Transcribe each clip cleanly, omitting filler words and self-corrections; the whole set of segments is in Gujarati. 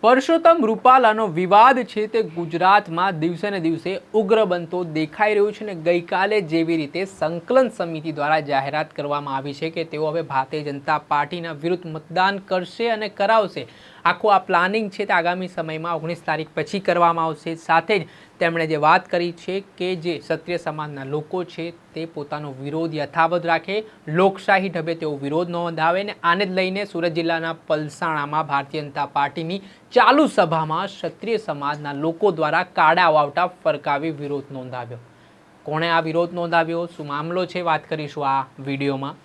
પરસોત્તમ રૂપાલાનો વિવાદ છે તે ગુજરાતમાં દિવસે ને દિવસે ઉગ્ર બનતો દેખાઈ રહ્યો છે ને ગઈકાલે જેવી રીતે સંકલન સમિતિ દ્વારા જાહેરાત કરવામાં આવી છે કે તેઓ હવે ભારતીય જનતા પાર્ટીના વિરુદ્ધ મતદાન કરશે અને કરાવશે। આખું આ પ્લાનિંગ છે તે આગામી સમયમાં 19 તારીખ પછી કરવામાં આવશે। સાથે જ તેમણે જે વાત કરી છે કે જે ક્ષત્રિય સમાજના લોકો છે તે પોતાનો વિરોધ યથાવત રાખે, લોકશાહી ઢબે તેઓ વિરોધ નોંધાવે ને આને જ લઈને સુરત જિલ્લાના પલસાણામાં ભારતીય જનતા પાર્ટીની ચાલુ સભામાં ક્ષત્રિય સમાજના લોકો દ્વારા કાડા વાવટા ફરકાવી વિરોધ નોંધાવ્યો। કોણે આ વિરોધ નોંધાવ્યો, શું મામલો છે, વાત કરીશું આ વિડીયોમાં।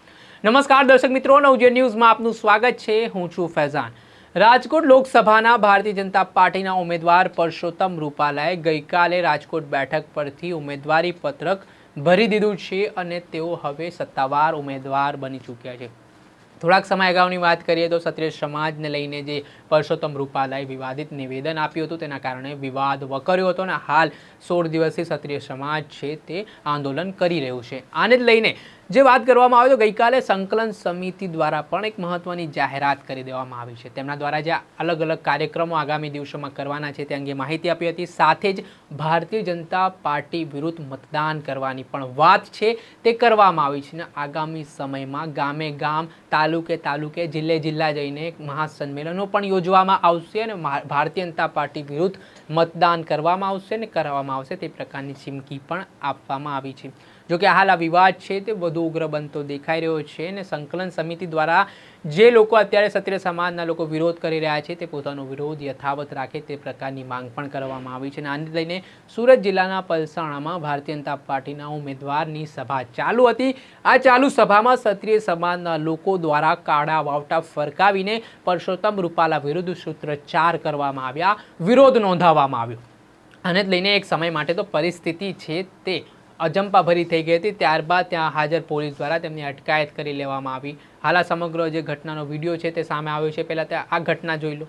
નમસ્કાર દર્શક મિત્રો, નવજીવન ન્યૂઝમાં આપનું સ્વાગત છે। હું છું ફૈઝાન। રાજકોટ લોકસભાના ભારતીય જનતા પાર્ટીના ઉમેદવાર પરસોત્તમ રૂપાલાએ ગઈકાલે રાજકોટ બેઠક પરથી ઉમેદવારી પત્રક ભરી દીધું છે અને તેઓ હવે સત્તાવાર ઉમેદવાર બની ચૂક્યા છે। થોડાક સમય અગાઉની વાત કરીએ તો ક્ષત્રિય સમાજને લઈને જે પરસોત્તમ રૂપાલાએ વિવાદિત નિવેદન આપ્યું હતું તેના કારણે વિવાદ વકર્યો હતો અને હાલ 16 દિવસથી ક્ષત્રિય સમાજ છે તે આંદોલન કરી રહ્યું છે। આને જ લઈને જે વાત કરવામાં આવે તો ગઈકાલે સંકલન સમિતિ દ્વારા પણ એક મહત્વની જાહેરાત કરી દેવામાં આવી છે। તેમના દ્વારા જે અલગ અલગ કાર્યક્રમો આગામી દિવસોમાં કરવાના છે તે અંગે માહિતી આપી હતી। સાથે જ ભારતીય જનતા પાર્ટી વિરુદ્ધ મતદાન કરવાની પણ વાત છે તે કરવામાં આવી છે અને આગામી સમયમાં ગામે ગામ, તાલુકે તાલુકે, જિલ્લે જિલ્લા જઈને એક મહાસંમેલનો પણ યોજવામાં આવશે અને ભારતીય જનતા પાર્ટી વિરુદ્ધ મતદાન કરવામાં આવશે અને કરવામાં આવશે તે પ્રકારની ચીમકી પણ આપવામાં આવી છે। જો કે હાલ આ વિવાદ છે તે વધુ ઉગ્ર બનતો દેખાઈ રહ્યો છે અને સંકલન સમિતિ દ્વારા જે લોકો અત્યારે ક્ષત્રિય સમાજના લોકો વિરોધ કરી રહ્યા છે તે પોતાનો વિરોધ યથાવત રાખે તે પ્રકારની માંગ પણ કરવામાં આવી છે અને આને લઈને સુરત જિલ્લાના પલસાણામાં ભારતીય જનતા પાર્ટીના ઉમેદવારની સભા ચાલુ હતી। આ ચાલુ સભામાં ક્ષત્રિય સમાજના લોકો દ્વારા કાડા વાવટા ફરકાવીને પરસોત્તમ રૂપાલા વિરુદ્ધ સૂત્રોચ્ચાર કરવામાં આવ્યા, વિરોધ નોંધાવવામાં આવ્યો। આને જ લઈને એક સમય માટે તો પરિસ્થિતિ છે તે અજંપા ભરી થઈ ગઈ હતી। ત્યારબાદ ત્યાં હાજર પોલીસ દ્વારા તેમની અટકાયત કરી લેવામાં આવી। હાલ આ સમગ્ર જે ઘટનાનો વિડીયો છે તે સામે આવ્યો છે। પહેલા ત્યાં આ ઘટના જોઈ લો।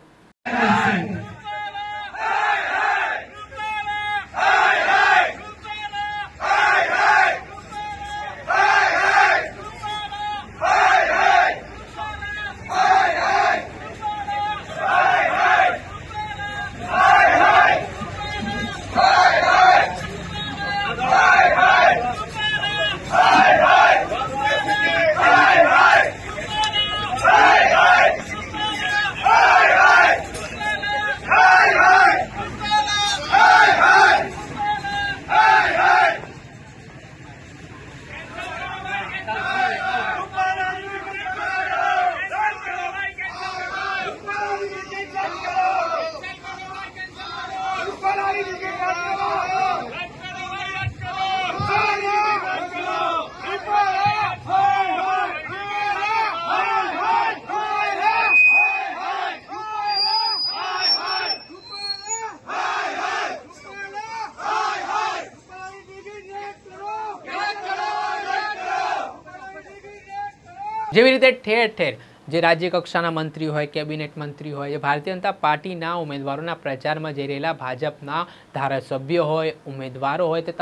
જેવી રીતે ઠેર ઠેર જે રાજ્ય કક્ષાના મંત્રી હોય, કેબિનેટ મંત્રી હોય, જે ભારતીય જનતા પાર્ટીના ઉમેદવારોના પ્રચારમાં જઈ રહેલા ભાજપના ધારાસભ્યો હોય, ઉમેદવારો હોય, તે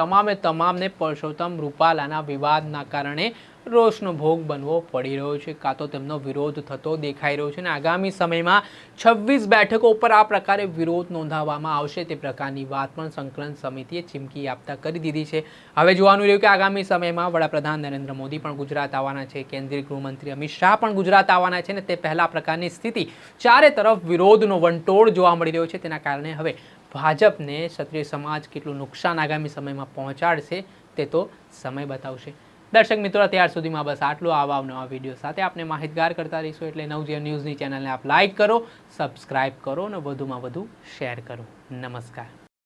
તમામને પરસોત્તમ રૂપાલાના વિવાદના કારણે રોષનો ભોગ બનવો પડી રહ્યો છે, કાં તો તેમનો વિરોધ થતો દેખાઈ રહ્યો છે અને આગામી સમયમાં 26 બેઠકો ઉપર આ પ્રકારે વિરોધ નોંધાવવામાં આવશે તે પ્રકારની વાત પણ સંકલન સમિતિએ ચીમકી આપતા કરી દીધી છે। હવે જોવાનું રહ્યું કે આગામી સમયમાં વડાપ્રધાન નરેન્દ્ર મોદી પણ ગુજરાત આવવાના છે, કેન્દ્રીય ગૃહમંત્રી અમિત શાહ પણ ગુજરાત આવવાના છે ને તે પહેલા પ્રકારની સ્થિતિ ચારે તરફ વિરોધનો વંટોળ જોવા મળી રહ્યો છે। તેના કારણે હવે ભાજપને ક્ષત્રિય સમાજ કેટલું નુકસાન આગામી સમયમાં પહોંચાડશે તે તો સમય બતાવશે। દર્શક મિત્રો, અત્યાર સુધીમાં બસ આટલું। આવા નવા વિડીયો સાથે આપણે માહિતગાર કરતા રહીશું, એટલે નવજીવન ન્યૂઝની ચેનલને આપ લાઇક કરો, સબસ્ક્રાઇબ કરો અને વધુમાં વધુ શેર કરો। નમસ્કાર।